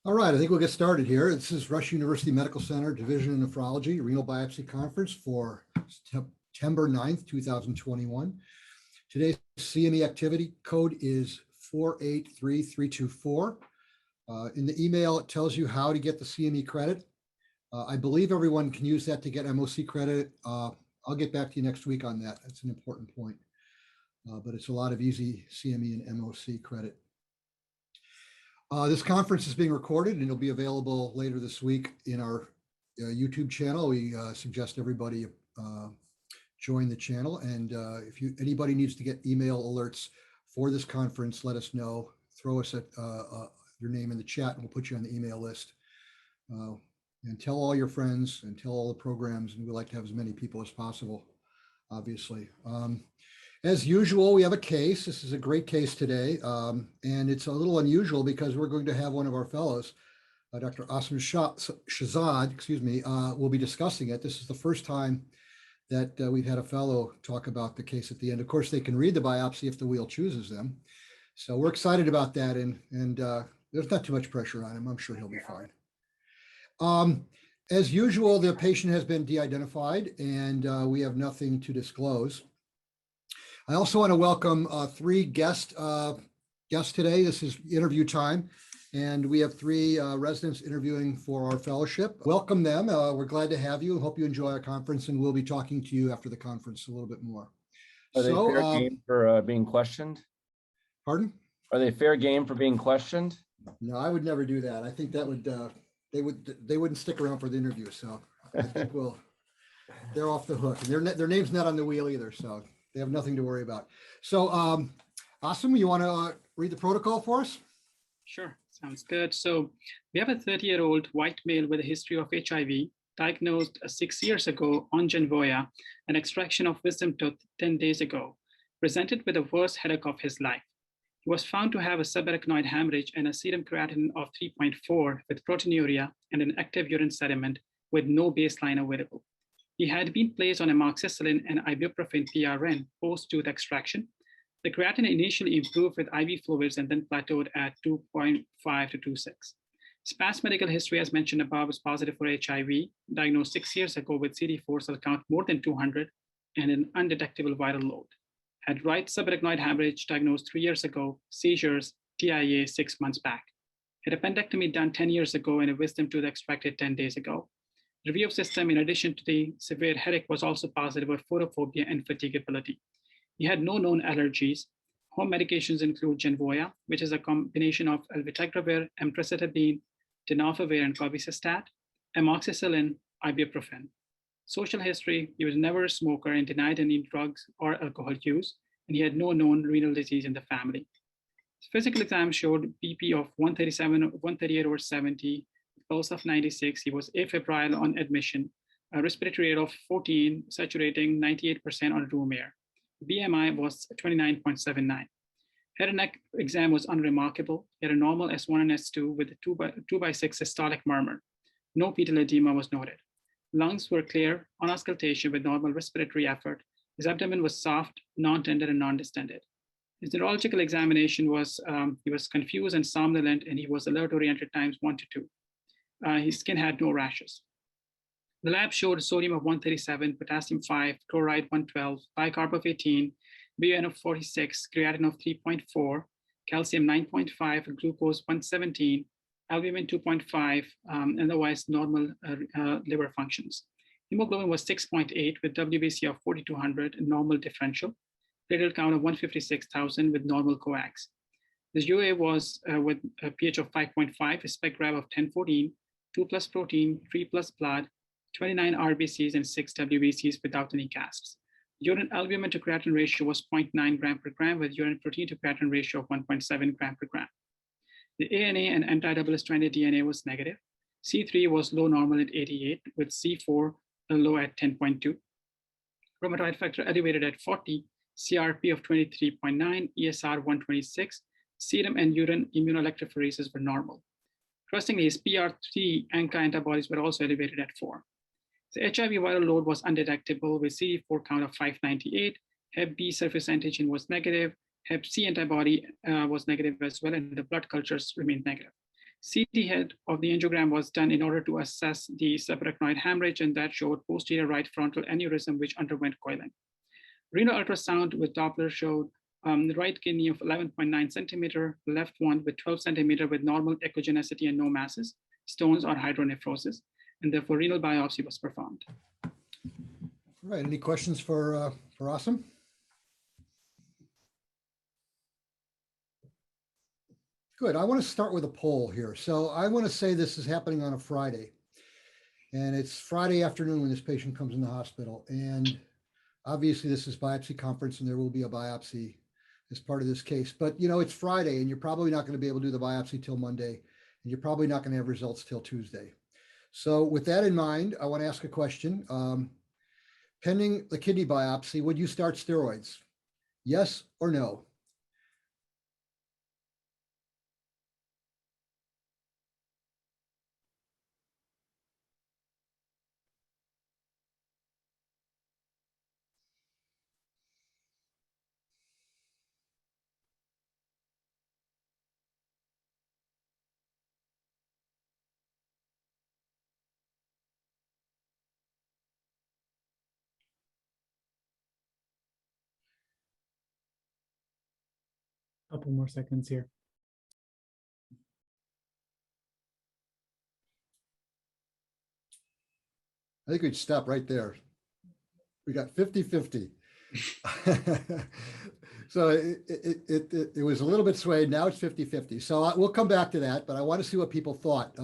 All right, I think we'll get started here. This is Rush University Medical Center Division of Nephrology Renal Biopsy Conference for September 9th, 2021. Today's CME activity code is 483324. In the email, it tells you how to get the CME credit. I believe everyone can use that to get MOC credit. I'll get back to you next week on that. That's an important point. But it's a lot of easy CME and MOC credit. This conference is being recorded and it'll be available later this week in our YouTube channel. We suggest everybody join the channel. And if anybody needs to get email alerts for this conference, let us know. Throw us your name in the chat and we'll put you on the email list. And tell all your friends and tell all the programs. And we like to have as many people as possible, obviously. As usual, we have a case. This is a great case today. And it's a little unusual because we're going to have one of our fellows, Dr. Asim Shahzad, will be discussing it. This is the first time that we've had a fellow talk about the case at the end. Of course, they can read the biopsy if the wheel chooses them. So we're excited about that. And there's not too much pressure on him. I'm sure he'll be fine. As usual, the patient has been de-identified and we have nothing to disclose. I also want to welcome three guests today. This is interview time, and we have three residents interviewing for our fellowship. Welcome them. We're glad to have you. Hope you enjoy our conference, and we'll be talking to you after the conference a little bit more. Are they fair game for being questioned? Pardon? Are they fair game for being questioned? No, I would never do that. I think that would they wouldn't stick around for the interview. So I think they're off the hook. And their name's not on the wheel either, so they have nothing to worry about. So Asim, you want to read the protocol for us? Sure, sounds good. So we have a 30-year-old white male with a history of HIV, diagnosed 6 years ago on Genvoya, an extraction of wisdom tooth 10 days ago, presented with the worst headache of his life. He was found to have a subarachnoid hemorrhage and a serum creatinine of 3.4 with proteinuria and an active urine sediment with no baseline available. He had been placed on amoxicillin and ibuprofen PRN post-tooth extraction. The creatinine initially improved with IV fluids and then plateaued at 2.5 to 2.6. His past medical history, as mentioned above, is positive for HIV, diagnosed 6 years ago with CD4 cell count more than 200 and an undetectable viral load. Had right subarachnoid hemorrhage diagnosed 3 years ago, seizures, TIA 6 months back. Had appendectomy done 10 years ago and a wisdom tooth extracted 10 days ago. Review of system, in addition to the severe headache, was also positive for photophobia and fatigability. He had no known allergies. Home medications include Genvoya, which is a combination of alveltegravir, emtricitabine, tenofovir, and cobicistat, amoxicillin, ibuprofen. Social history: he was never a smoker and denied any drugs or alcohol use, and he had no known renal disease in the family. His physical exam showed BP of 138/70, pulse of 96. He was afebrile on admission, a respiratory rate of 14, saturating 98% on room air. BMI was 29.79. Head and neck exam was unremarkable. He had a normal S1 and S2 with a 2x6 systolic murmur. No pedal edema was noted. Lungs were clear on auscultation with normal respiratory effort. His abdomen was soft, non-tender, and non-distended. His neurological examination was, he was confused and somnolent, and he was alert oriented times 1 to 2. His skin had no rashes. The lab showed sodium of 137, potassium 5, chloride 112, bicarb of 18, BUN of 46, creatinine of 3.4, calcium 9.5, glucose 117, albumin 2.5, otherwise normal liver functions. Hemoglobin was 6.8 with WBC of 4,200 and normal differential, platelet count of 156,000 with normal coax. His UA was with a pH of 5.5, a spec grab of 1014, 2 plus protein, 3 plus blood, 29 RBCs and 6 WBCs without any casts. Urine albumin to creatinine ratio was 0.9 gram per gram with urine protein to creatinine ratio of 1.7 gram per gram. The ANA and anti-double stranded DNA was negative. C3 was low normal at 88 with C4 low at 10.2. Rheumatoid factor elevated at 40, CRP of 23.9, ESR 126, serum and urine immunoelectrophoresis were normal. Interestingly, his PR3 ANCA antibodies were also elevated at 4. The HIV viral load was undetectable with CD4 count of 598, Hep B surface antigen was negative, Hep C antibody was negative as well, and the blood cultures remained negative. CT head of the angiogram was done in order to assess the subarachnoid hemorrhage, and that showed posterior right frontal aneurysm, which underwent coiling. Renal ultrasound with Doppler showed the right kidney of 11.9 centimeter, left one with 12 centimeter with normal echogenicity and no masses, stones or hydronephrosis, and therefore renal biopsy was performed. All right, any questions for Asim? Good, I want to start with a poll here. So I want to say this is happening on a Friday. And it's Friday afternoon when this patient comes in the hospital. And obviously this is biopsy conference and there will be a biopsy as part of this case. But you know, it's Friday and you're probably not going to be able to do the biopsy till Monday. And you're probably not going to have results till Tuesday. So with that in mind, I want to ask a question. Pending the kidney biopsy, would you start steroids? Yes or no? Couple more seconds here. I think we'd stop right there. We got 50-50. So it was a little bit swayed. Now it's 50-50. So we'll come back to that, but I want to see what people thought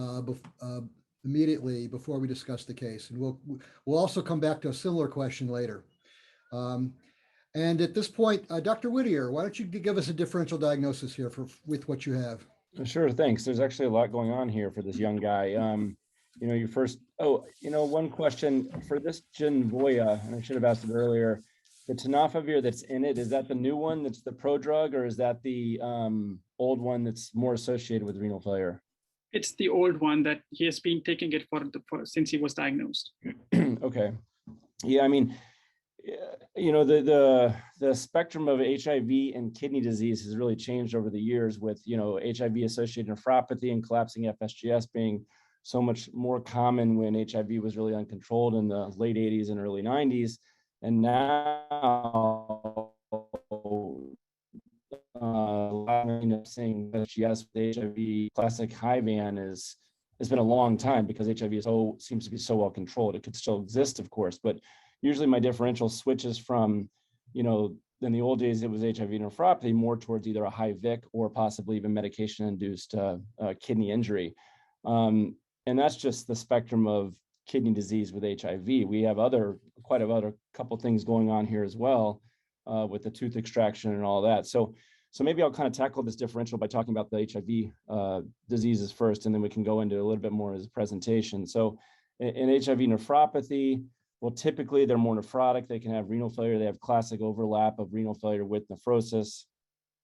immediately before we discuss the case. And we'll also come back to a similar question later. And at this point, Dr. Whittier, why don't you give us a differential diagnosis here with what you have? Sure, thanks. There's actually a lot going on here for this young guy. You know, one question for this Genvoya, and I should have asked it earlier, the tenofovir that's in it, is that the new one that's the prodrug, or is that the old one that's more associated with renal failure? It's the old one that he has been taking it for since he was diagnosed. Okay. Yeah, I mean, you know, the spectrum of HIV and kidney disease has really changed over the years with, you know, HIV associated nephropathy and collapsing FSGS being so much more common when HIV was really uncontrolled in the late 80s and early 90s. And now, seeing FSGS with HIV classic Hiv it's been a long time because HIV seems to be so well controlled. It could still exist, of course, but usually my differential switches from, you know, in the old days, it was HIV nephropathy more towards either a high VIC or possibly even medication-induced kidney injury. And that's just the spectrum of kidney disease with HIV. We have quite a couple things going on here as well with the tooth extraction and all that. So maybe I'll kind of tackle this differential by talking about the HIV diseases first, and then we can go into a little bit more as a presentation. So in HIV nephropathy, well, typically they're more nephrotic. They can have renal failure. They have classic overlap of renal failure with nephrosis.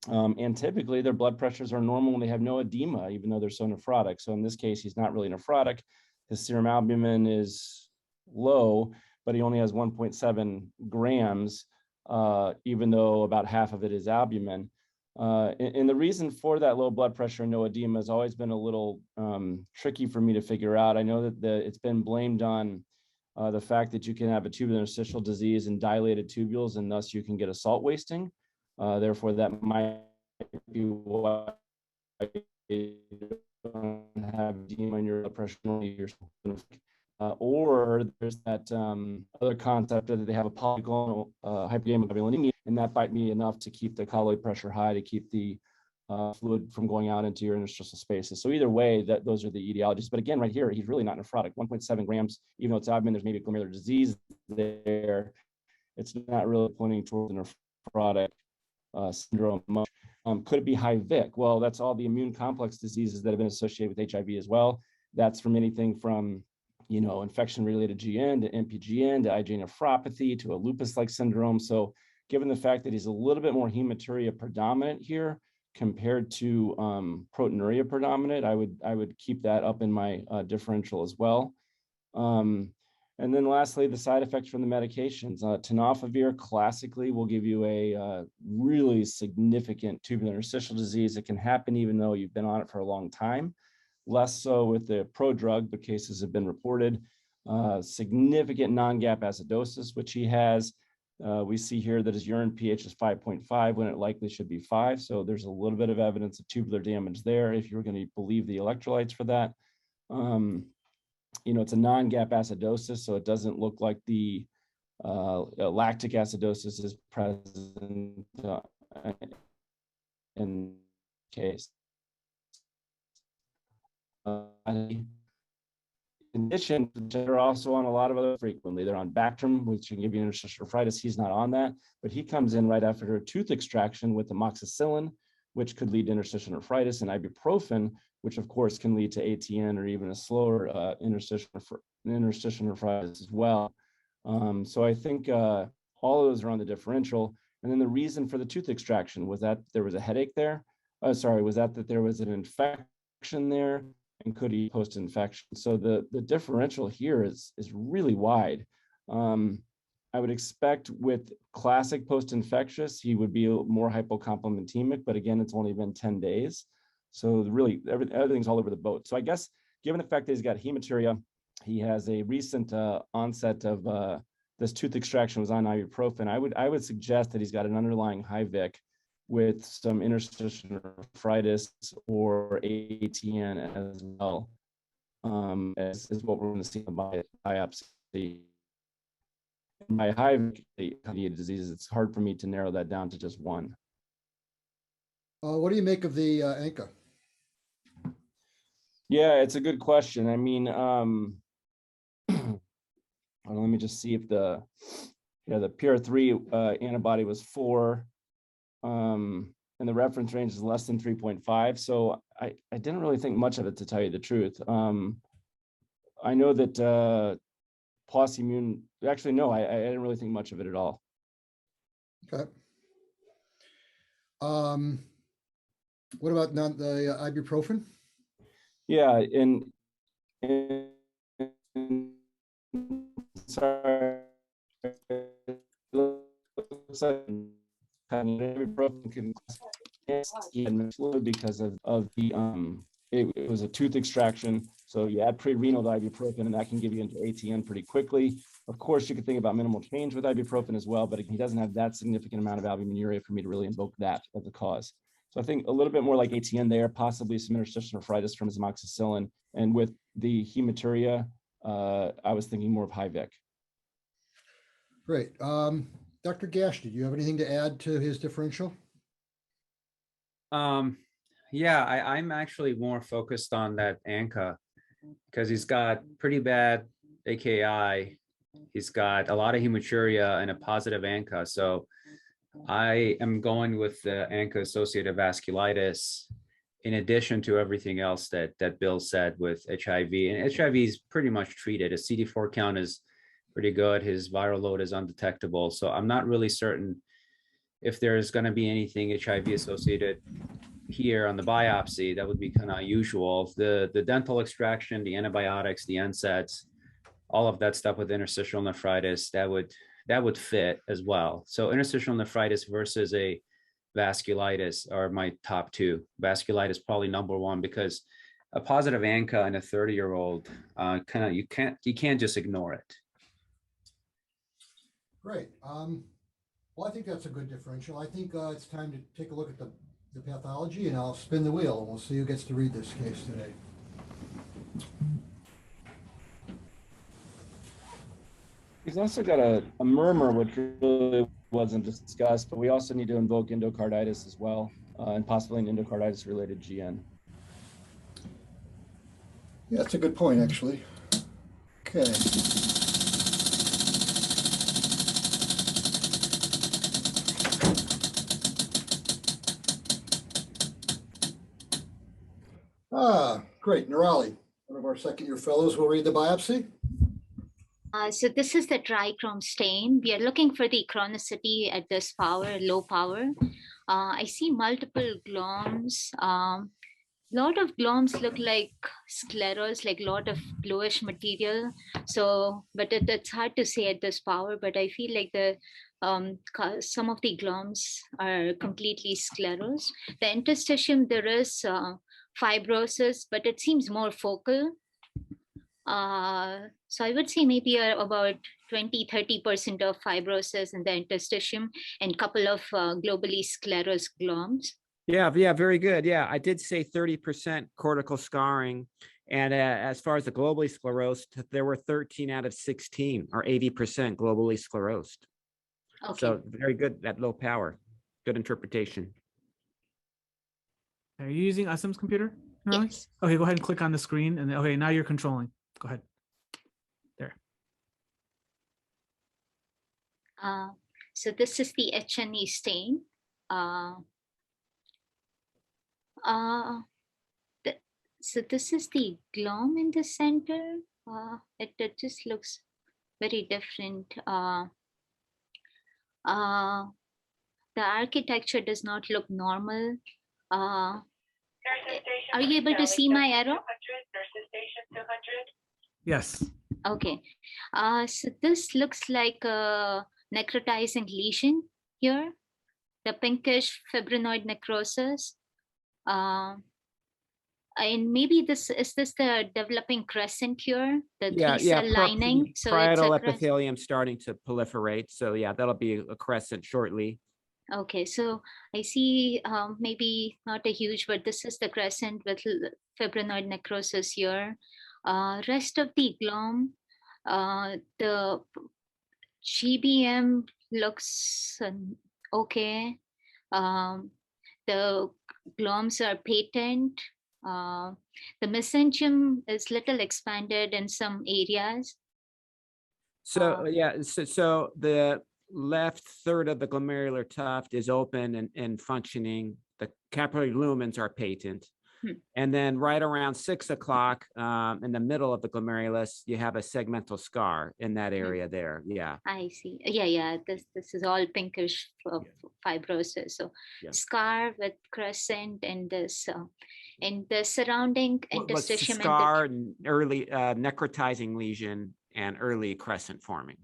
And typically their blood pressures are normal and they have no edema, even though they're so nephrotic. So in this case, he's not really nephrotic. His serum albumin is low, but he only has 1.7 grams, even though about half of it is albumin. And the reason for that low blood pressure and no edema has always been a little tricky for me to figure out. I know that it's been blamed on the fact that you can have a tubular interstitial disease and dilated tubules, and thus you can get a salt wasting. Therefore, that might be why you don't have edema in your blood pressure. Or there's that other concept that they have a polygonal hypergammaglobulinemia, and that might be enough to keep the colloid pressure high to keep the fluid from going out into your interstitial spaces. So either way, those are the etiologies. But again, right here, he's really not nephrotic. 1.7 grams, even though it's albumin, there's maybe a glomerular disease there. It's not really pointing towards the nephrotic syndrome much. Could it be high VIC? Well, that's all the immune complex diseases that have been associated with HIV as well. That's from anything from, you know, infection-related GN to MPGN to IgA nephropathy to a lupus-like syndrome. So given the fact that he's a little bit more hematuria predominant here compared to proteinuria predominant, I would keep that up in my differential as well. And then lastly, the side effects from the medications. Tenofovir classically will give you a really significant tubular interstitial disease. It can happen even though you've been on it for a long time. less so with the prodrug, but cases have been reported. Significant non-gap acidosis, which he has. We see here that his urine pH is 5.5 when it likely should be 5. So there's a little bit of evidence of tubular damage there if you're going to believe the electrolytes for that. It's a non-gap acidosis, so it doesn't look like the lactic acidosis is present in case. Conditions that are also on a lot of other frequently. They're on Bactrim, which can give you interstitial nephritis. He's not on that, but he comes in right after a tooth extraction with amoxicillin, which could lead to interstitial nephritis, and ibuprofen, which of course can lead to ATN or even a slower interstitial nephritis as well. So I think all of those are on the differential. And then the reason for the tooth extraction was that there was a headache there. Was that there was an infection there? And could he post-infection? So the differential here is really wide. I would expect with classic post-infectious, he would be more hypocomplimentemic, but again, it's only been 10 days. So really everything's all over the boat. So I guess given the fact that he's got hematuria, he has a recent onset of this tooth extraction was on ibuprofen. I would suggest that he's got an underlying Hiv with some interstitial nephritis or ATN as well, as what we're going to see in the biopsy. My Hiv disease, it's hard for me to narrow that down to just one. What do you make of the ANCA? Yeah, it's a good question. I mean, let me just see if the PR3 antibody was 4. And the reference range is less than 3.5. So I didn't really think much of it, to tell you the truth. I know that POS immune, actually, no, I didn't really think much of it at all. Okay. What about the ibuprofen? Yeah, and sorry, looks like ibuprofen can because of the it was a tooth extraction. So you add pre-renal to ibuprofen, and that can give you into ATN pretty quickly. Of course, you could think about minimal change with ibuprofen as well, but he doesn't have that significant amount of albuminuria for me to really invoke that as a cause. So I think a little bit more like ATN there, possibly some interstitial nephritis from his amoxicillin. And with the hematuria, I was thinking more of Hiv. Great. Dr. Gash, did you have anything to add to his differential? Yeah, I'm actually more focused on that ANCA because he's got pretty bad AKI. He's got a lot of hematuria and a positive ANCA. So I am going with the ANCA-associated vasculitis in addition to everything else that Bill said with HIV. And HIV is pretty much treated. His CD4 count is pretty good. His viral load is undetectable. So I'm not really certain if there's going to be anything HIV-associated here on the biopsy. That would be kind of unusual. The dental extraction, the antibiotics, the NSAIDs, all of that stuff with interstitial nephritis, that would fit as well. So interstitial nephritis versus a vasculitis are my top two. Vasculitis probably number one because a positive ANCA in a 30-year-old, you can't just ignore it. Great. Well, I think that's a good differential. I think it's time to take a look at the pathology, and I'll spin the wheel, and we'll see who gets to read this case today. He's also got a murmur, which really wasn't discussed, but we also need to invoke endocarditis as well, and possibly an endocarditis-related GN. Yeah, that's a good point, actually. Okay. Great. Nirali, one of our second-year fellows, will read the biopsy. So this is the Trichrome Stain. We are looking for the chronicity at this power, low power. I see multiple gloms. Lot of gloms look like scleros, like a lot of bluish material. So, but it's hard to say at this power, but I feel like some of the gloms are completely scleros. The interstitium, there is fibrosis, but it seems more focal. So I would say maybe about 20-30% of fibrosis in the interstitium and couple of globally sclerosed gloms. Yeah, very good. Yeah, I did say 30% cortical scarring. And as far as the globally sclerosed, there were 13 out of 16 or 80% globally sclerosed. Okay. So very good at low power. Good interpretation. Are you using Asim's computer, Nirali? Yes. Okay, go ahead and click on the screen. And then, okay, now you're controlling. Go ahead. There. So this is the HNE stain. So this is the glom in the center. It just looks very different. The architecture does not look normal. Are you able to see my arrow? Yes. Okay. So this looks like a necrotizing lesion here, the pinkish fibrinoid necrosis. And maybe is this the developing crescent here, the three-cell lining? So parietal epithelium starting to proliferate. So yeah, that'll be a crescent shortly. Okay, so I see maybe not a huge, but this is the crescent with fibrinoid necrosis here. Rest of the glom, the GBM looks okay. The gloms are patent. The mesenterium is little expanded in some areas. So yeah, so the left third of the glomerular tuft is open and functioning. The capillary lumens are patent. And then right around 6 o'clock in the middle of the glomerulus, you have a segmental scar in that area there. Yeah. I see. Yeah. This is all pinkish fibrosis. So scar with crescent and this and the surrounding interstitium. Scar and early necrotizing lesion and early crescent forming.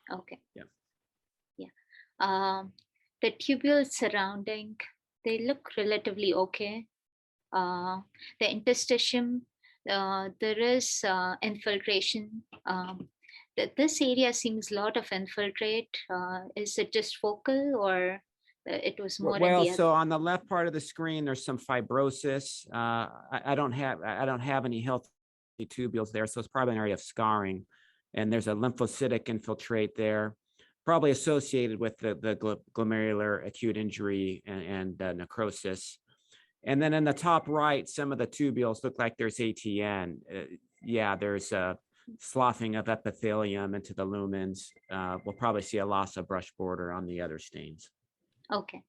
Okay. Yeah. The tubules surrounding, they look relatively okay. The interstitium, there is infiltration. This area seems a lot of infiltrate. Is it just focal or it was more? Well, so on the left part of the screen, there's some fibrosis. I don't have any healthy tubules there, so it's probably an area of scarring. And there's a lymphocytic infiltrate there, probably associated with the glomerular acute injury and necrosis. And then in the top right, some of the tubules look like there's ATN. Yeah, there's a sloughing of epithelium into the lumens. We'll probably see a loss of brush border on the other stains. Okay.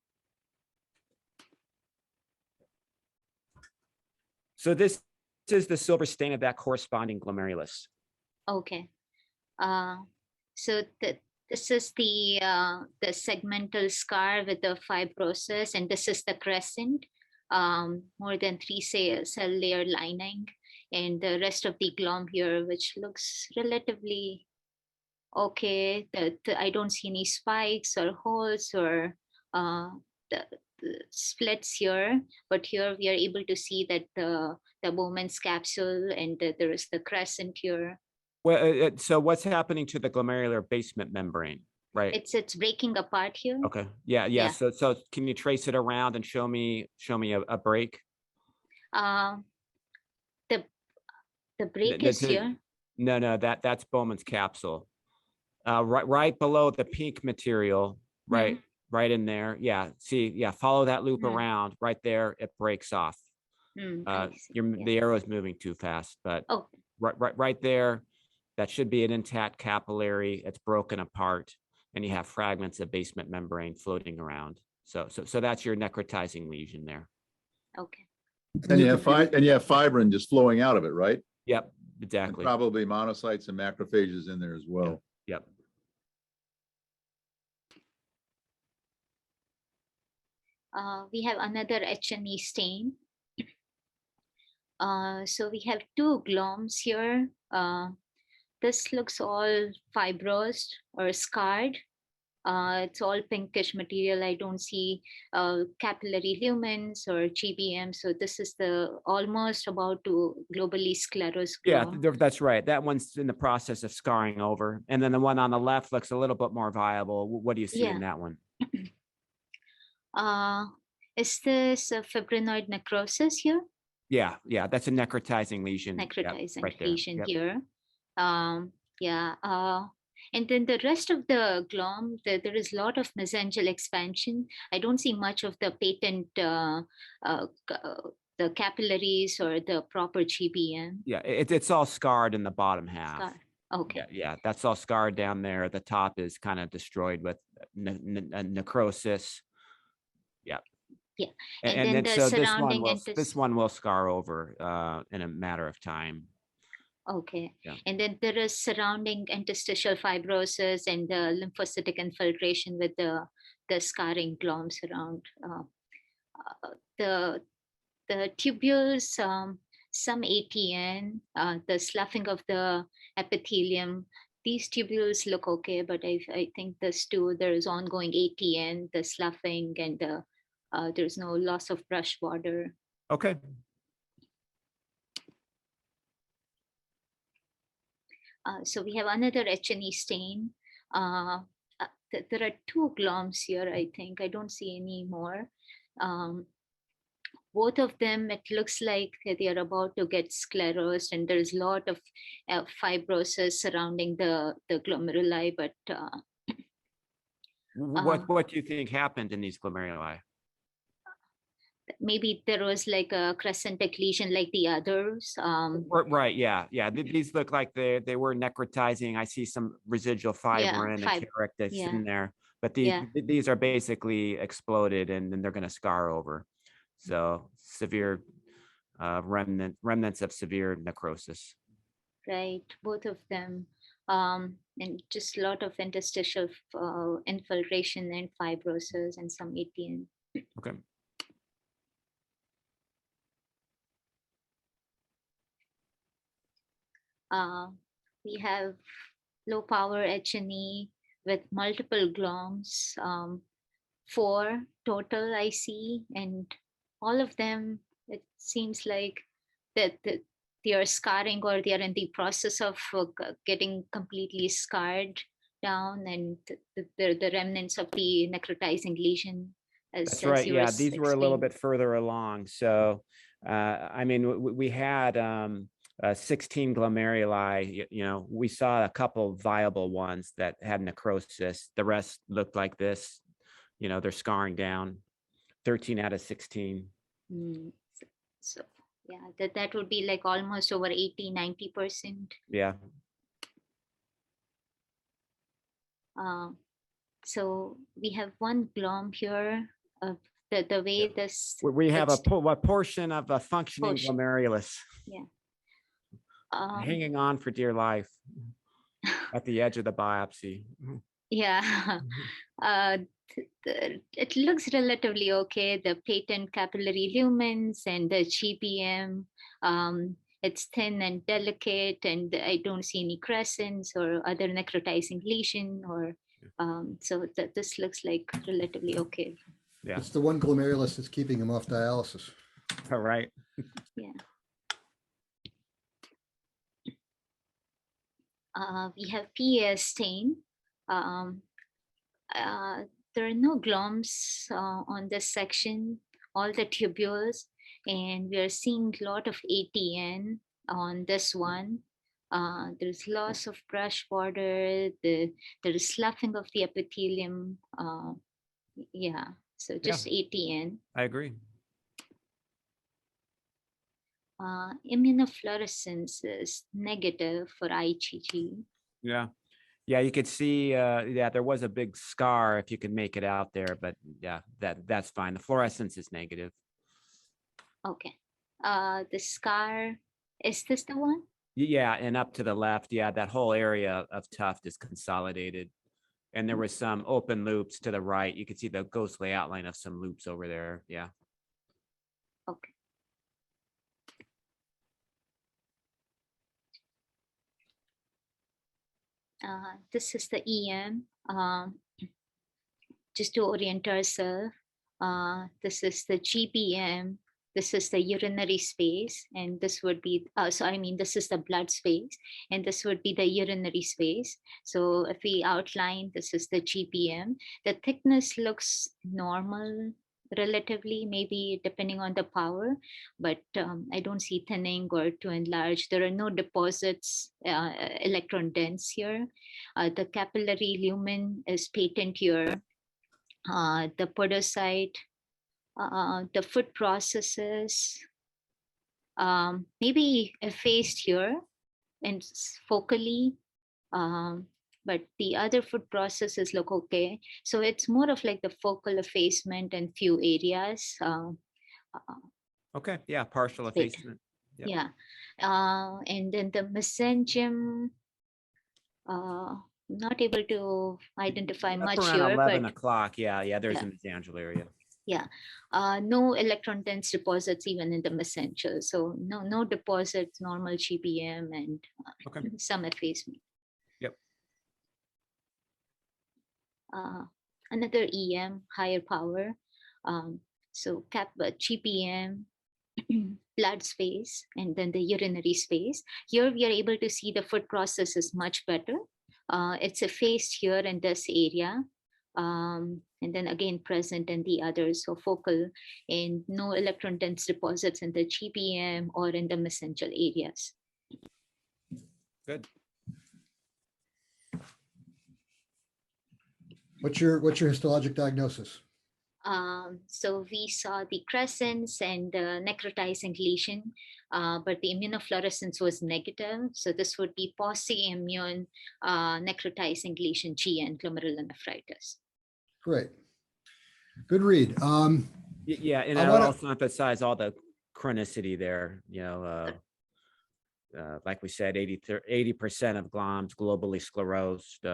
So this is the silver stain of that corresponding glomerulus. Okay. So this is the segmental scar with the fibrosis, and this is the crescent. More than 3-cell layer lining, and the rest of the glom here, which looks relatively okay. I don't see any spikes or holes or the splits here, but here we are able to see that the Bowman's capsule and there is the crescent here. Well, so what's happening to the glomerular basement membrane? Right. It's breaking apart here. Okay. Yeah. So can you trace it around and show me a break? The break is here. No, that's Bowman's capsule. Right below the pink material, right in there. Yeah. See, yeah, follow that loop around right there. It breaks off. The arrow is moving too fast, but right there, that should be an intact capillary. It's broken apart. And you have fragments of basement membrane floating around. So that's your necrotizing lesion there. Okay. And you have fibrin just flowing out of it, right? Yep, exactly. And probably monocytes and macrophages in there as well. Yep. We have another HNE stain. So we have 2 gloms here. This looks all fibrosed or scarred. It's all pinkish material. I don't see capillary lumens or GBM. So this is the almost about to globally sclerose Yeah, glow. that's right. That one's in the process of scarring over. And then the one on the left looks a little bit more viable. What do you see in that one? Is this a fibrinoid necrosis here? Yeah, that's a necrotizing lesion. Necrotizing right there. lesion Yep. here. Yeah. And then the rest of the glom, there is a lot of mesangial expansion. I don't see much of the patent, the capillaries or the proper GBM. Yeah, it's all scarred in the bottom half. Scar. Okay. Yeah, that's all scarred down there. The top is kind of destroyed with necrosis. Yeah. Yeah. And then the so surrounding this one will scar over in a matter of time. Okay. Yeah. And then there is surrounding interstitial fibrosis and the lymphocytic infiltration with the scarring gloms around. The tubules, some ATN, the sloughing of the epithelium. These tubules look okay, but I think this too, there is ongoing ATN, the sloughing, and there's no loss of brush border. Okay. So we have another H&E stain. There are two gloms here, I think. I don't see any more. Both of them, it looks like they are about to get sclerosed, and there's a lot of fibrosis surrounding the glomeruli. But what do you think happened in these glomeruli? maybe there was like a crescentic lesion like the others. Right, yeah. These look like they were necrotizing. I see some residual fibrin and kernicterus in there, but these are basically exploded, and then they're going to scar over. So severe remnants of severe necrosis. Right, both of them. And just a lot of interstitial infiltration and fibrosis and some ATN. Okay. We have low power H&E with multiple gloms, 4 total I see, and all of them, it seems like that they are scarring or they are in the process of getting completely scarred down, and the remnants of the necrotizing lesion. That's right. Yeah, these were a little bit further along. So, I mean, we had 16 glomeruli. We saw a couple viable ones that had necrosis. The rest looked like this. They're scarring down. 13 out of 16. So yeah, that would be like almost over 80-90%. Yeah. So we have one glom here of the way this. We have a portion of a functioning glomerulus. Yeah. Hanging on for dear life at the edge of the biopsy. Yeah. It looks relatively okay. The patent capillary lumens and the GBM, it's thin and delicate, and I don't see any crescents or other necrotizing lesion, or so this looks like relatively okay. Yeah, it's the one glomerulus that's keeping him off dialysis. All right. Yeah. We have PAS stain. There are no gloms on this section, all the tubules, and we are seeing a lot of ATN on this one. There's loss of brush border, there is sloughing of the epithelium. So just ATN. I agree. Immunofluorescence is negative for IgG. Yeah, you could see, there was a big scar if you could make it out there, but yeah, that's fine. The fluorescence is negative. Okay. The scar, is this the one? Yeah, and up to the left, that whole area of tuft is consolidated. And there was some open loops to the right. You could see the ghostly outline of some loops over there. Yeah. Okay. This is the EM. just to orient ourselves, this is the GBM, this is the urinary space, and this would be, this is the blood space, and this would be the urinary space. So if we outline, this is the GBM. The thickness looks normal, relatively, maybe depending on the power, but I don't see thinning or to enlarge. There are no deposits, electron dense here. The capillary lumen is patent here. The podocyte, the foot processes, maybe effaced here and focally, but the other foot processes look okay. So it's more of like the focal effacement and few areas. Okay, yeah, partial effacement. Yep. Yeah, and then the mesenterium, not able to identify Up much around here, 11 but o'clock. Yeah, there's yeah. a mesangial area. Yeah, no electron dense deposits even in the mesenterium. So no deposits, normal GBM, and Okay. some effacement. Yep. Another EM, higher power. So GBM, blood space, and then the urinary space. Here we are able to see the foot process is much better. It's effaced here in this area. And then again present in the others, so focal, and no electron dense deposits in the GBM or in the mesenterial areas. Good. What's your histologic diagnosis? So we saw the crescents and the necrotizing lesion, but the immunofluorescence was negative. So this would be post-immune necrotizing lesion, GN, glomerulonephritis. Great. Good read. Yeah, and I I would wanna- also emphasize all the chronicity there. Like we said, 80% of gloms globally sclerosed,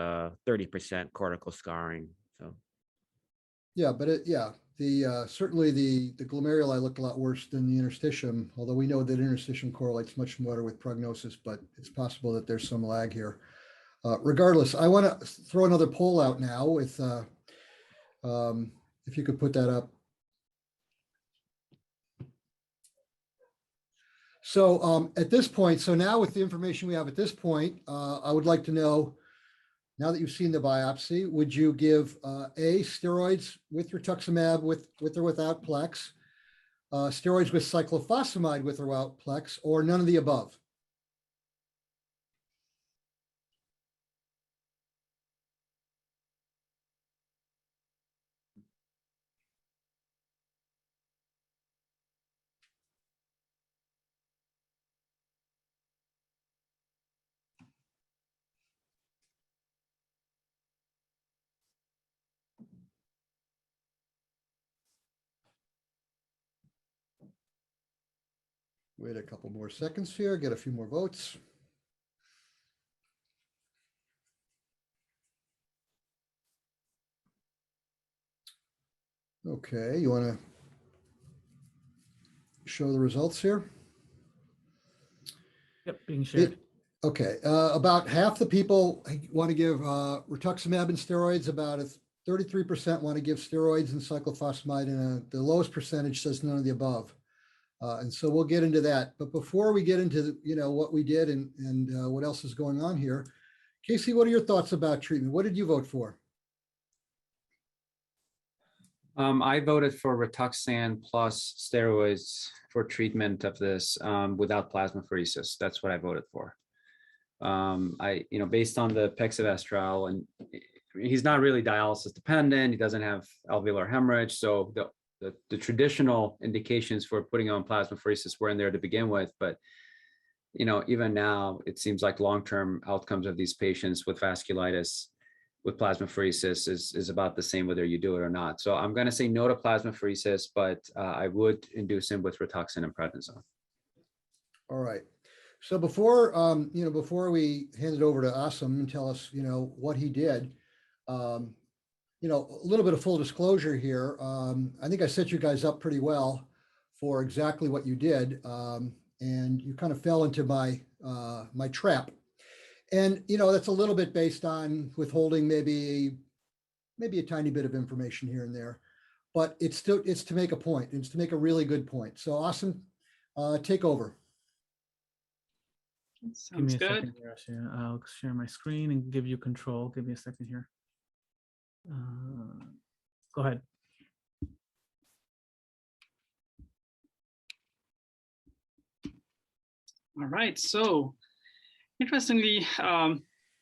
30% cortical scarring. So Yeah, but certainly the glomeruli look a lot worse than the interstitium, although we know that interstitium correlates much better with prognosis, but it's possible that there's some lag here. Regardless, I want to throw another poll out now with, if you could put that up. So at this point, so now with the information we have at this point, I would like to know, now that you've seen the biopsy, would you give steroids with rituximab with or without Plex, steroids with cyclophosphamide with or without Plex, or none of the above? Wait a couple more seconds here, get a few more votes. Okay, you want to show the results here? Yep, being shared. Okay, about half the people want to give rituximab and steroids, about 33% want to give steroids and cyclophosphamide, and the lowest percentage says none of the above. And so we'll get into that. But before we get into what we did and what else is going on here, Casey, what are your thoughts about treatment? What did you vote for? I voted for Rituxan plus steroids for treatment of this without plasmapheresis. That's what I voted for. Based on the Pexivast trial, and he's not really dialysis dependent. He doesn't have alveolar hemorrhage. So the traditional indications for putting on plasmapheresis were in there to begin with. But, even now, it seems like long-term outcomes of these patients with vasculitis with plasmapheresis is about the same whether you do it or not. So I'm going to say no to plasmapheresis, but I would induce him with Rituxan and prednisone. All right. So before we hand it over to Asim and tell us, what he did, a little bit of full disclosure here. I think I set you guys up pretty well for exactly what you did, and you kind of fell into my trap. And that's a little bit based on withholding maybe maybe a tiny bit of information here and there, but it's to make a point. It's to make a really good point. So Austin, take over. Give me Sounds a good. second here. I'll share my screen and give you control. Give me a second here. Go ahead. All right. So interestingly,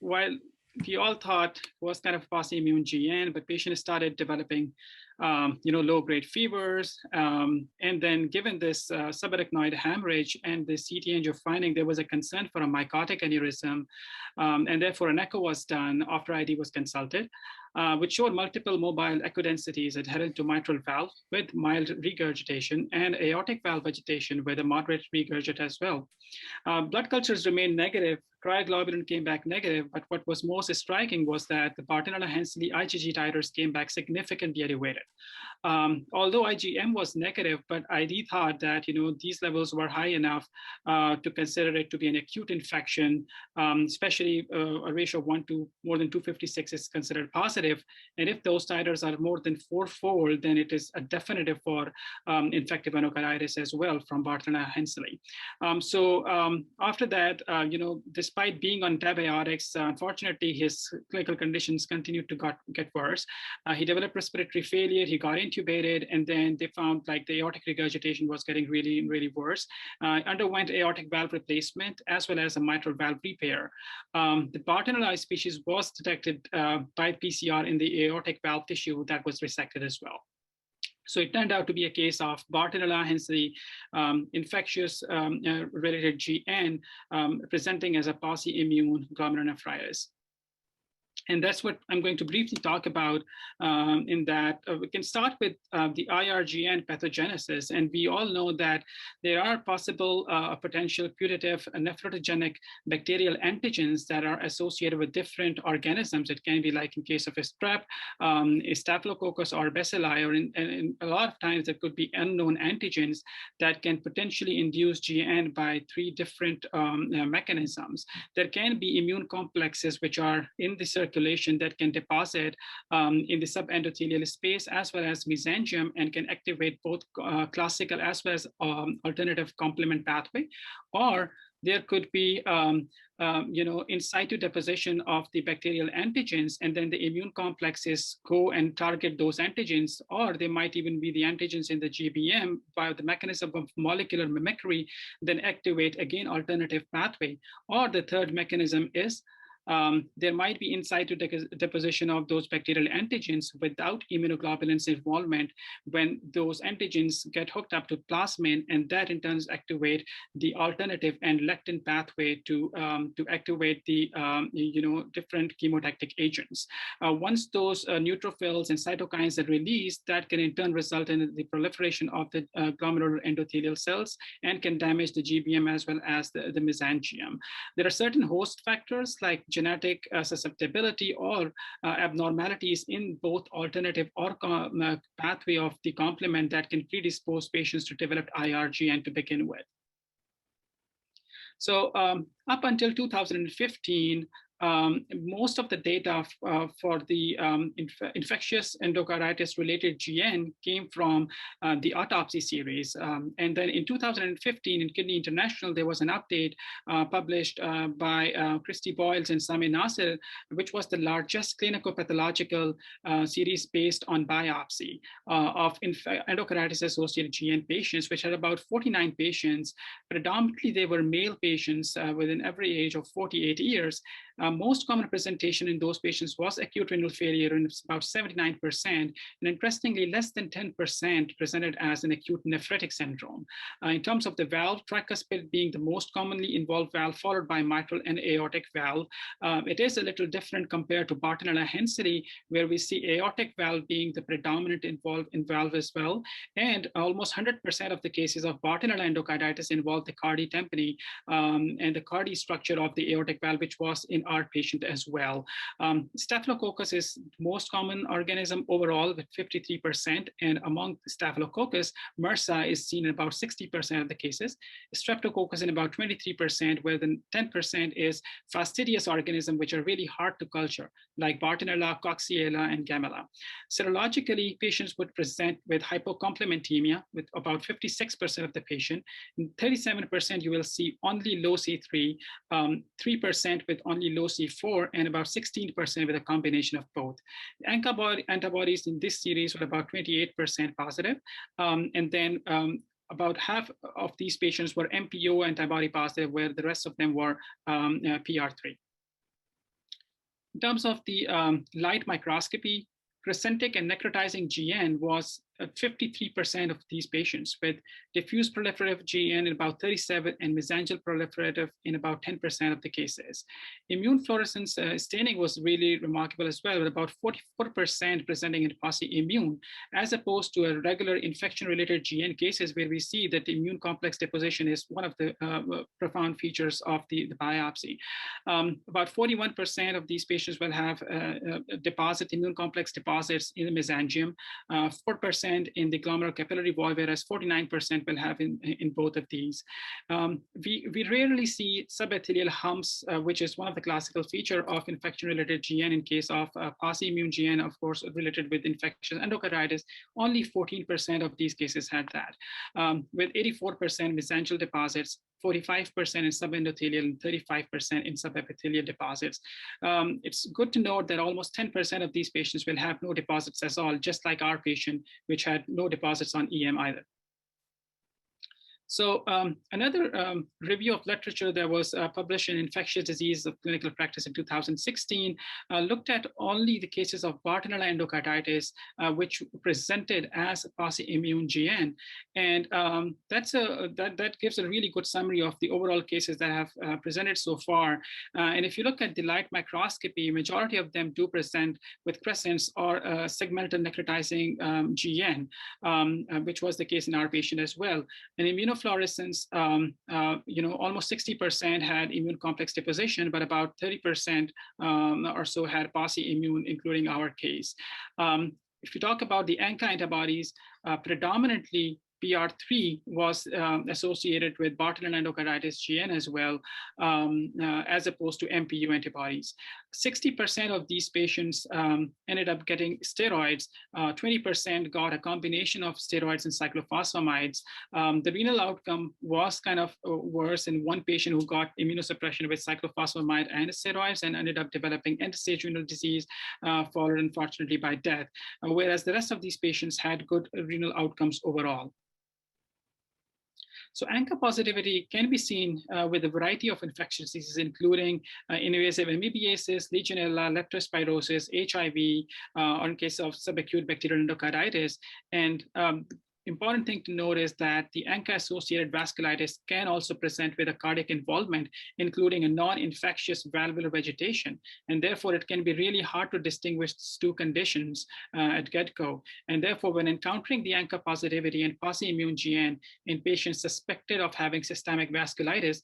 while we all thought it was kind of post-immune GN, but patients started developing, low-grade fevers. And then given this subarachnoid hemorrhage and the CT angio finding, there was a concern for a mycotic aneurysm. And therefore an echo was done after ID was consulted, which showed multiple mobile echo densities adherent to mitral valve with mild regurgitation and aortic valve vegetation with a moderate regurgit as well. Blood cultures remained negative. Cryoglobulin came back negative, but what was most striking was that the Bartonella-Hensley IgG titers came back significantly elevated. Although IgM was negative, but ID thought that these levels were high enough to consider it to be an acute infection, especially a ratio of 1 to more than 256 is considered positive. And if those titers are more than 4-fold, then it is a definitive for infective endocarditis as well from Bartonella-Hensley. After that, despite being on antibiotics, unfortunately, his clinical conditions continued to get worse. He developed respiratory failure. He got intubated, and then they found like the aortic regurgitation was getting really, really worse. Underwent aortic valve replacement as well as a mitral valve repair. The Bartonella species was detected by PCR in the aortic valve tissue that was resected as well. So it turned out to be a case of Bartonella, hence the infectious related GN presenting as a post-immune glomerulonephritis. And that's what I'm going to briefly talk about in that we can start with the IRGN pathogenesis. And we all know that there are possible potential putative nephrogenic bacterial antigens that are associated with different organisms. It can be like in case of a strep, a staphylococcus or bacilli, or in a lot of times there could be unknown antigens that can potentially induce GN by 3 different mechanisms. There can be immune complexes which are in the circulation that can deposit in the subendothelial space as well as mesangium and can activate both classical as well as alternative complement pathway. Or there could be in situ deposition of the bacterial antigens, and then the immune complexes go and target those antigens, or they might even be the antigens in the GBM by the mechanism of molecular mimicry, then activate again alternative pathway. Or the third mechanism is there might be in situ deposition of those bacterial antigens without immunoglobulin's involvement when those antigens get hooked up to plasmin, and that in turn activate the alternative and lectin pathway to activate the different chemotactic agents. Once those neutrophils and cytokines are released, that can in turn result in the proliferation of the glomerular endothelial cells and can damage the GBM as well as the mesangium. There are certain host factors like genetic susceptibility or abnormalities in both alternative or pathway of the complement that can predispose patients to develop IRGN to begin with. So up until 2015, most of the data for the infectious endocarditis related GN came from the autopsy series. And then in 2015 in Kidney International, there was an update published by Christy Boyles and Sami Nasser, which was the largest clinical-pathological series based on biopsy of endocarditis associated GN patients, which had about 49 patients. Predominantly, they were male patients within every age of 48 years. Most common presentation in those patients was acute renal failure, and it's about 79%. And interestingly, less than 10% presented as an acute nephritic syndrome. In terms of the valve, tricuspid being the most commonly involved valve, followed by mitral and aortic valve. It is a little different compared to Bartonella-Hensley, where we see aortic valve being the predominant involved in valve as well. And almost 100% of the cases of Bartonella endocarditis involve the cardi tympani and the cardi structure of the aortic valve, which was in our patient as well. Staphylococcus is most common organism overall with 53%, and among Staphylococcus, MRSA is seen in about 60% of the cases, Streptococcus in about 23%, where the 10% is fastidious organisms, which are really hard to culture, like Bartonella, Coxiella, and Gamella. Serologically, patients would present with hypocomplementemia with about 56% of the patient. In 37%, you will see only low C3, 3% with only low C4, and about 16% with a combination of both. Antibodies in this series were about 28% positive, and then about half of these patients were MPO antibody positive, where the rest of them were PR3. In terms of the light microscopy, crescentic and necrotizing GN was 53% of these patients, with diffuse proliferative GN in about 37 and mesangial proliferative in about 10% of the cases. Immune fluorescence staining was really remarkable as well, with about 44% presenting in posse immune, as opposed to a regular infection-related GN cases where we see that the immune complex deposition is one of the profound features of the biopsy. About 41% of these patients will have immune complex deposits in the mesangium, 4% in the glomerular capillary wall, whereas 49% will have in both of these. We rarely see subepithelial humps, which is one of the classical features of infection-related GN. In case of posse immune GN, of course, related with infectious endocarditis, only 14% of these cases had that, with 84% mesangial deposits, 45% in subendothelial, and 35% in subepithelial deposits. It's good to note that almost 10% of these patients will have no deposits at all, just like our patient, which had no deposits on EM either. So another review of literature that was published in Infectious Disease of Clinical Practice in 2016 looked at only the cases of Bartonella endocarditis, which presented as posse immune GN. And that gives a really good summary of the overall cases that have presented so far. And if you look at the light microscopy, majority of them do present with crescents or segmental necrotizing GN, which was the case in our patient as well. And immunofluorescence, almost 60% had immune complex deposition, but about 30% or so had posse immune, including our case. If you talk about the ANCA antibodies, predominantly PR3 was associated with Bartonella endocarditis GN as well, as opposed to MPU antibodies. 60% of these patients ended up getting steroids. 20% got a combination of steroids and cyclophosphamide. The renal outcome was kind of worse in one patient who got immunosuppression with cyclophosphamide and steroids and ended up developing end-stage renal disease, followed unfortunately by death, whereas the rest of these patients had good renal outcomes overall. So ANCA positivity can be seen with a variety of infectious diseases, including invasive amoebiasis, Legionella, leptospirosis, HIV, or in case of subacute bacterial endocarditis. And important thing to note is that the ANCA-associated vasculitis can also present with a cardiac involvement, including a non-infectious valvular vegetation. And therefore, it can be really hard to distinguish these two conditions at get-go. And therefore, when encountering the ANCA positivity and posse immune GN in patients suspected of having systemic vasculitis,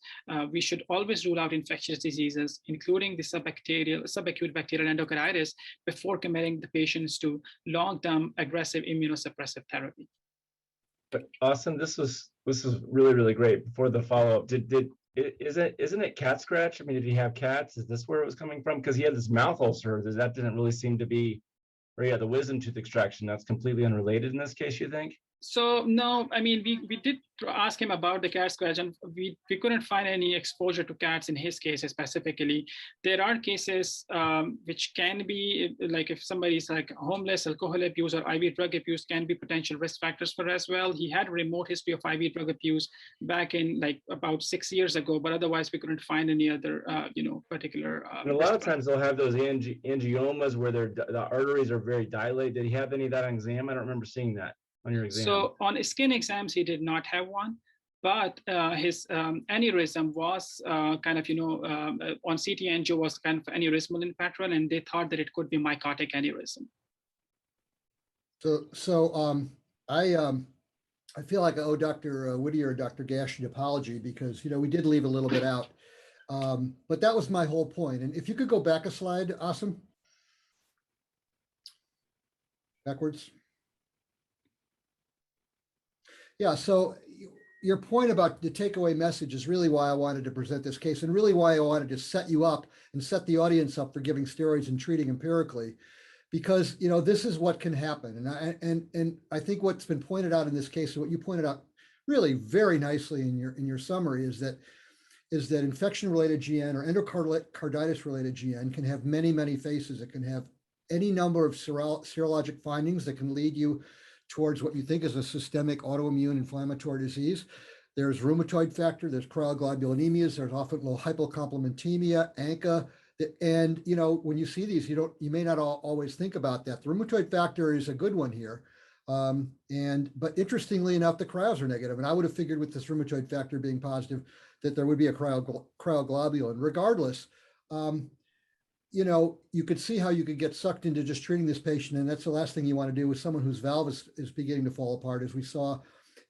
we should always rule out infectious diseases, including the subacute bacterial endocarditis, before committing the patients to long-term aggressive immunosuppressive therapy. But Austin, this was really, really great. Before the follow-up, isn't it cat scratch? I mean, did he have cats? Is this where it was coming from? Because he had this mouth ulcer. That didn't really seem to be, or yeah, the wisdom tooth extraction. That's completely unrelated in this case, you think? So no, I mean, we did ask him about the cat scratch, and we couldn't find any exposure to cats in his case specifically. There are cases which can be, like if somebody's like homeless, alcohol abuse, or IV drug abuse can be potential risk factors for as well. He had a remote history of IV drug abuse back in like about 6 years ago, but otherwise we couldn't find any other, particular. And a lot of times they'll have those angiomas where the arteries are very dilated. Did he have any of that on exam? I don't remember seeing that on your exam. So on skin exams, he did not have one, but his aneurysm was on CT angio was kind of aneurysmal in pattern, and they thought that it could be mycotic aneurysm. So I feel like I owe Dr. Whittier, Dr. Gash an apology, because we did leave a little bit out. But that was my whole point. And if you could go back a slide, awesome. Backwards. Yeah, so your point about the takeaway message is really why I wanted to present this case, and really why I wanted to set you up and set the audience up for giving steroids and treating empirically, because this is what can happen. And I think what's been pointed out in this case, what you pointed out really very nicely in your summary, is that infection-related GN or endocarditis-related GN can have many, many faces. It can have any number of serologic findings that can lead you towards what you think is a systemic autoimmune inflammatory disease. There's rheumatoid factor, there's cryoglobulinemias, there's often low hypocomplementemia, ANCA. And when you see these, you may not always think about that. The rheumatoid factor is a good one here. But interestingly enough, the cryos are negative. And I would have figured with this rheumatoid factor being positive that there would be a cryoglobulin. Regardless, you could see how you could get sucked into just treating this patient. And that's the last thing you want to do with someone whose valve is beginning to fall apart, as we saw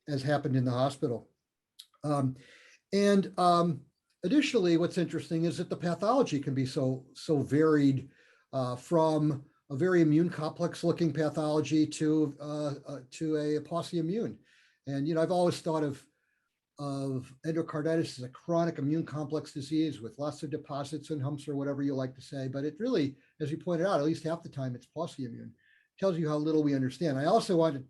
as happened in the hospital. Additionally, what's interesting is that the pathology can be so varied, from a very immune complex looking pathology to a pauciimmune. And I've always thought of endocarditis as a chronic immune complex disease with lots of deposits and humps, or whatever you like to say. But it really, as you pointed out, at least half the time it's pauciimmune. Tells you how little we understand. I also want to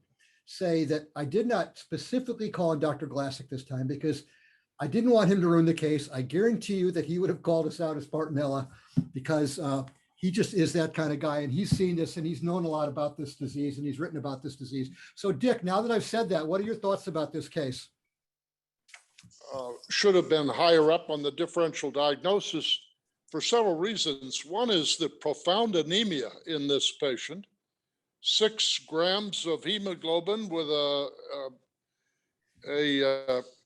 say that I did not specifically call on Dr. Glassick this time because I didn't want him to ruin the case. I guarantee you that he would have called us out as Bartonella, because he just is that kind of guy, and he's seen this and he's known a lot about this disease and he's written about this disease. So Dick, now that I've said that, what are your thoughts about this case? Should have been higher up on the differential diagnosis for several reasons. One is the profound anemia in this patient. 6 grams of hemoglobin with a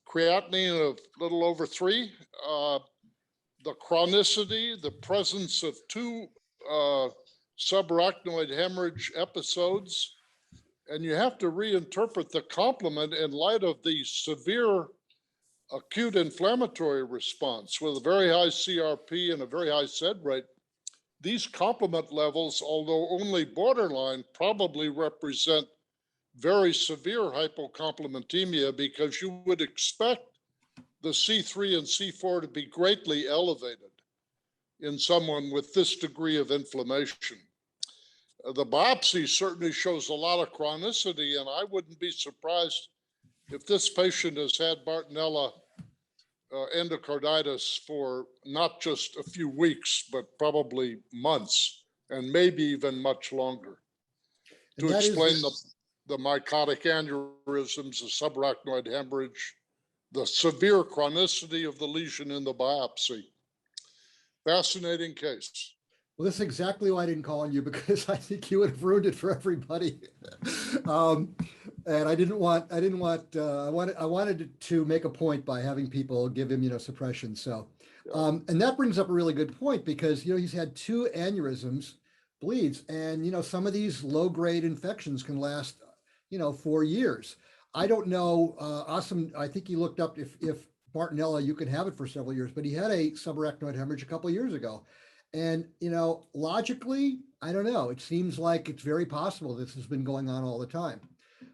creatinine of a little over 3. The chronicity, the presence of 2 subarachnoid hemorrhage episodes, and you have to reinterpret the complement in light of the severe acute inflammatory response with a very high CRP and a very high SED rate. These complement levels, although only borderline, probably represent very severe hypocomplementemia, because you would expect the C3 and C4 to be greatly elevated in someone with this degree of inflammation. The biopsy certainly shows a lot of chronicity, and I wouldn't be surprised if this patient has had Bartonella endocarditis for not just a few weeks, but probably months, and maybe even much longer. To explain the mycotic aneurysms, the subarachnoid hemorrhage, the severe chronicity of the lesion in the biopsy. Fascinating case. Well, this is exactly why I didn't call on you, because I think you would have ruined it for everybody. And I wanted to make a point by having people give immunosuppression. So, and that brings up a really good point, because, he's had 2 aneurysms, bleeds, and, some of these low-grade infections can last, for years. I don't know, Awesome, I think he looked up if Bartonella, you can have it for several years, but he had a subarachnoid hemorrhage a couple of years ago. And, logically, I don't know. It seems like it's very possible this has been going on all the time.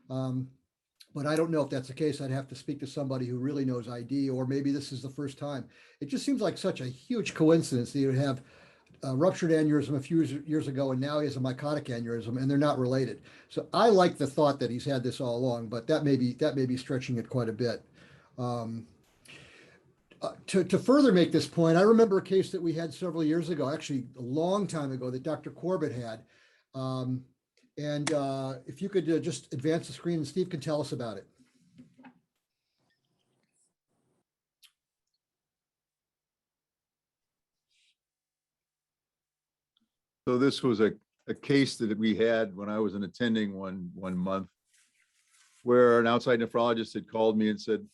But I don't know if that's the case. I'd have to speak to somebody who really knows ID, or maybe this is the first time. It just seems like such a huge coincidence that you would have a ruptured aneurysm a few years ago, and now he has a mycotic aneurysm, and they're not related. So I like the thought that he's had this all along, but that may be stretching it quite a bit. To further make this point, I remember a case that we had several years ago, actually a long time ago, that Dr. Corbett had. If you could just advance the screen, and Steve can tell us about it. So this was a case that we had when I was an attending one month, where an outside nephrologist had called me and said,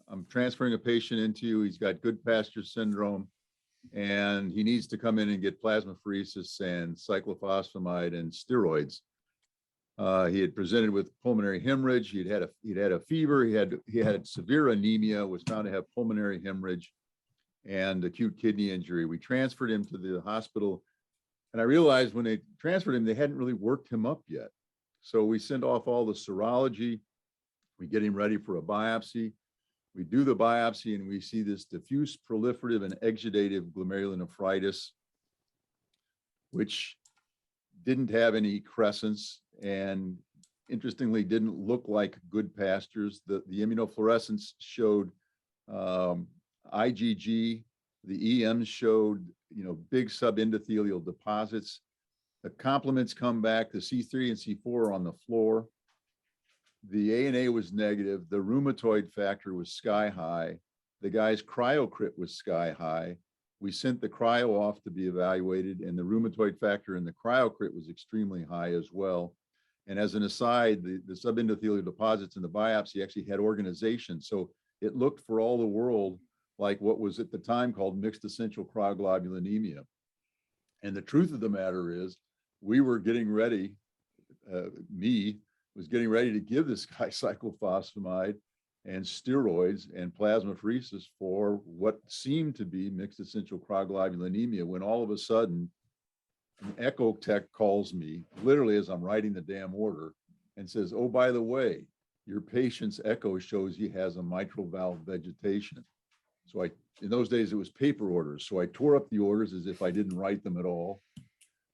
I'm transferring a patient into you. He's got Goodpasture syndrome, and he needs to come in and get plasmapheresis and cyclophosphamide and steroids. He had presented with pulmonary hemorrhage. He'd had a fever. He had severe anemia, was found to have pulmonary hemorrhage. and acute kidney injury. We transferred him to the hospital, and I realized when they transferred him, they hadn't really worked him up yet. So we sent off all the serology, we get him ready for a biopsy. We do the biopsy and we see this diffuse proliferative and exudative glomerulonephritis, which didn't have any crescents and interestingly didn't look like good pastures. The immunofluorescence showed IgG, the EMs showed, big subendothelial deposits. The complements come back, the C3 and C4 are on the floor. The ANA was negative. The rheumatoid factor was sky high. The guy's cryocrit was sky high. We sent the cryo off to be evaluated, and the rheumatoid factor and the cryocrit was extremely high as well. And as an aside, the subendothelial deposits in the biopsy actually had organization. So it looked for all the world like what was at the time called mixed essential cryoglobulinemia. And the truth of the matter is, we were getting ready, me was getting ready to give this guy cyclophosphamide and steroids and plasmapheresis for what seemed to be mixed essential cryoglobulinemia, when all of a sudden an echo tech calls me literally as I'm writing the damn order and says, oh, by the way, your patient's echo shows he has a mitral valve vegetation. So in those days it was paper orders. So I tore up the orders as if I didn't write them at all.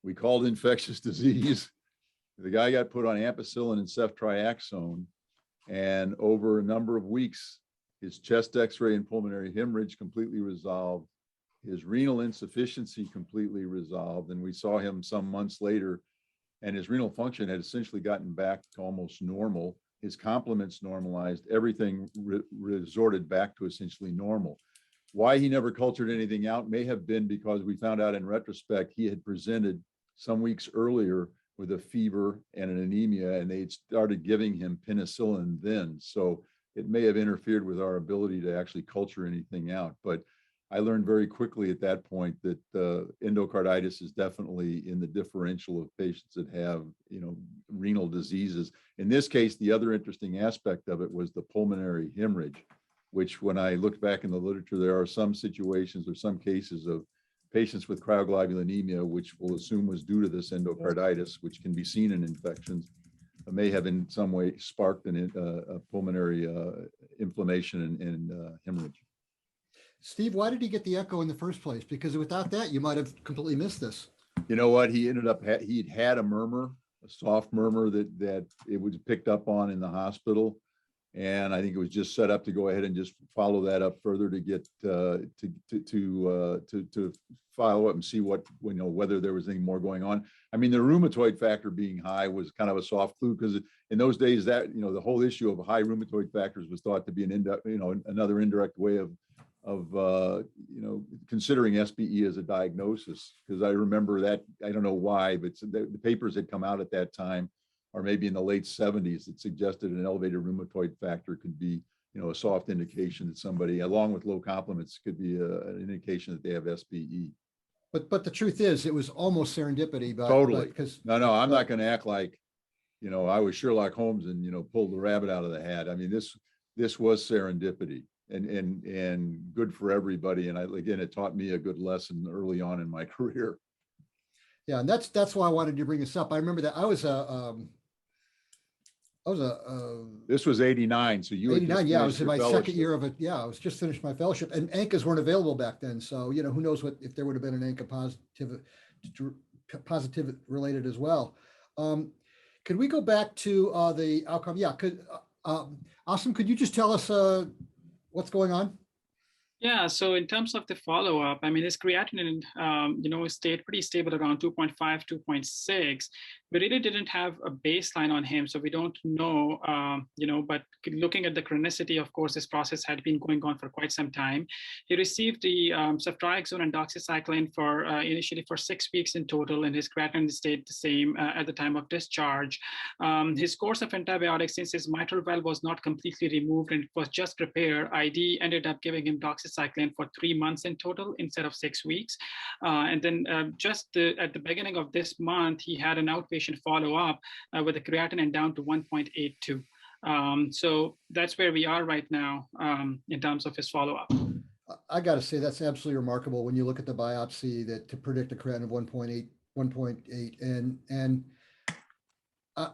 We called infectious disease. The guy got put on ampicillin and ceftriaxone, and over a number of weeks, his chest x-ray and pulmonary hemorrhage completely resolved, his renal insufficiency completely resolved, and we saw him some months later, and his renal function had essentially gotten back to almost normal. His complements normalized, everything resorted back to essentially normal. Why he never cultured anything out may have been because we found out in retrospect he had presented some weeks earlier with a fever and an anemia, and they'd started giving him penicillin then. So it may have interfered with our ability to actually culture anything out. But I learned very quickly at that point that endocarditis is definitely in the differential of patients that have, renal diseases. In this case, the other interesting aspect of it was the pulmonary hemorrhage, which when I looked back in the literature, there are some situations or some cases of patients with cryoglobulinemia, which we'll assume was due to this endocarditis, which can be seen in infections, may have in some way sparked a pulmonary inflammation and hemorrhage. Steve, why did he get the echo in the first place? Because without that, you might have completely missed this. You know what? He ended up, he'd had a murmur, a soft murmur that it was picked up on in the hospital. And I think it was just set up to go ahead and just follow that up further to get to follow up and see what, whether there was anything more going on. I mean, the rheumatoid factor being high was kind of a soft clue, because in those days that, the whole issue of high rheumatoid factors was thought to be another indirect way of considering SBE as a diagnosis. Because I remember that, I don't know why, but the papers had come out at that time, or maybe in the late 70s, that suggested an elevated rheumatoid factor could be, a soft indication that somebody, along with low complements, could be an indication that they have SBE. But the truth is, it was almost serendipity. Totally. Because no, I'm not going to act like, I was Sherlock Holmes and, pulled the rabbit out of the hat. I mean, this was serendipity and good for everybody. And again, it taught me a good lesson early on in my career. Yeah, and that's why I wanted to bring this up. I remember that this was 89. So you 89. Yeah, I was in my fellowship. second year of it. Yeah, I was just finished my fellowship, and ANCAs weren't available back then. So, who knows if there would have been an ANCA positive related as well. Could we go back to the outcome? Yeah, Asim, could you just tell us what's going on? Yeah, so in terms of the follow-up, I mean, his creatinine, stayed pretty stable around 2.5, 2.6. We really didn't have a baseline on him, so we don't know, but looking at the chronicity, of course, this process had been going on for quite some time. He received the ceftriaxone and doxycycline for initially for 6 weeks in total, and his creatinine stayed the same at the time of discharge. His course of antibiotics, since his mitral valve was not completely removed and it was just repaired, ID ended up giving him doxycycline for 3 months in total instead of 6 weeks. And then at the beginning of this month, he had an outpatient follow-up with the creatinine down to 1.82. So that's where we are right now in terms of his follow-up. I got to say, that's absolutely remarkable when you look at the biopsy that to predict a creatinine of 1.8, and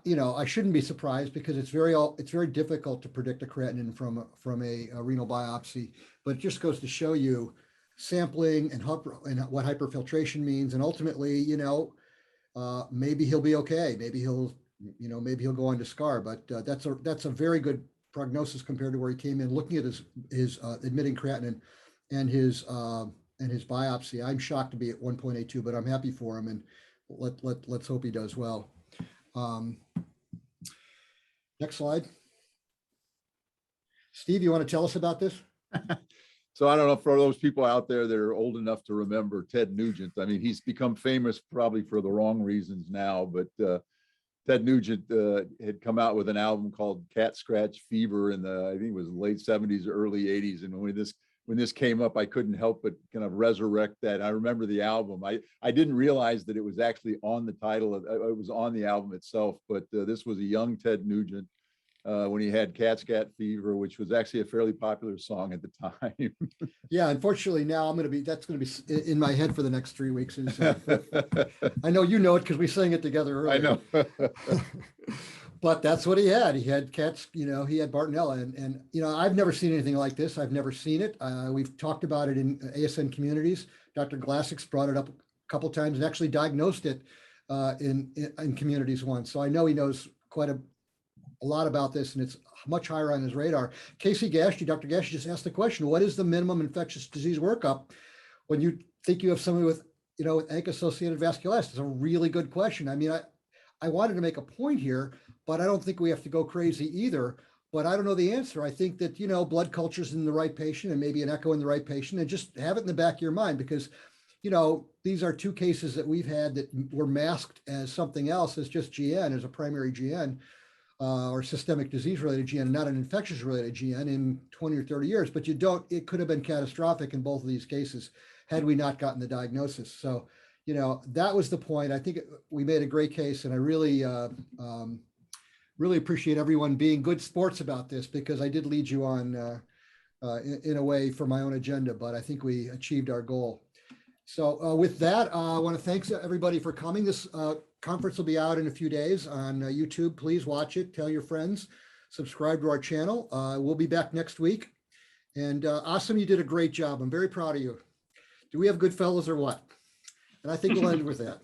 you know, I shouldn't be surprised because it's very difficult to predict a creatinine from a renal biopsy, but it just goes to show you sampling and what hyperfiltration means, and ultimately, you know, maybe he'll be okay, maybe he'll go on to SCAR, but that's a very good prognosis compared to where he came in. Looking at his admitting creatinine and his biopsy, I'm shocked to be at 1.82, but I'm happy for him, and let's hope he does well. Next slide. Steve, you want to tell us about this? So I don't know, for those people out there that are old enough to remember Ted Nugent. I mean, he's become famous probably for the wrong reasons now, but Ted Nugent had come out with an album called Cat Scratch Fever in the, I think it was late 70s, early 80s. And when this came up, I couldn't help but kind of resurrect that. I remember the album. I didn't realize that it was actually on the title of, it was on the album itself, but this was a young Ted Nugent when he had Cat Scat Fever, which was actually a fairly popular song at the time. Yeah, unfortunately now that's going to be in my head for the next 3 weeks. I know you know it because we sang it together earlier. I know. But that's what he had. He had cats, you know, he had Bartonella, and you know, I've never seen anything like this. I've never seen it. We've talked about it in ASN communities. Dr. Glassix brought it up a couple times and actually diagnosed it in communities once. So I know he knows quite a lot about this, and it's much higher on his radar. Casey Gashty, Dr. Gashty just asked the question, what is the minimum infectious disease workup when you think you have somebody with, you know, with ANCA-associated vasculitis? It's a really good question. I mean, I wanted to make a point here, but I don't think we have to go crazy either. But I don't know the answer. I think that, you know, blood cultures in the right patient and maybe an echo in the right patient, and just have it in the back of your mind, because, you know, these are 2 cases that we've had that were masked as something else, as just GN, as a primary GN. Or systemic disease related GN, not an infectious related GN in 20 or 30 years, but it could have been catastrophic in both of these cases had we not gotten the diagnosis. So, you know, that was the point. I think we made a great case, and I really, really appreciate everyone being good sports about this, because I did lead you on in a way for my own agenda, but I think we achieved our goal. So with that, I want to thank everybody for coming. This conference will be out in a few days on YouTube. Please watch it. Tell your friends. Subscribe to our channel. We'll be back next week. And Asim, you did a great job. I'm very proud of you. Do we have good fellows or what? And I think we'll end with that.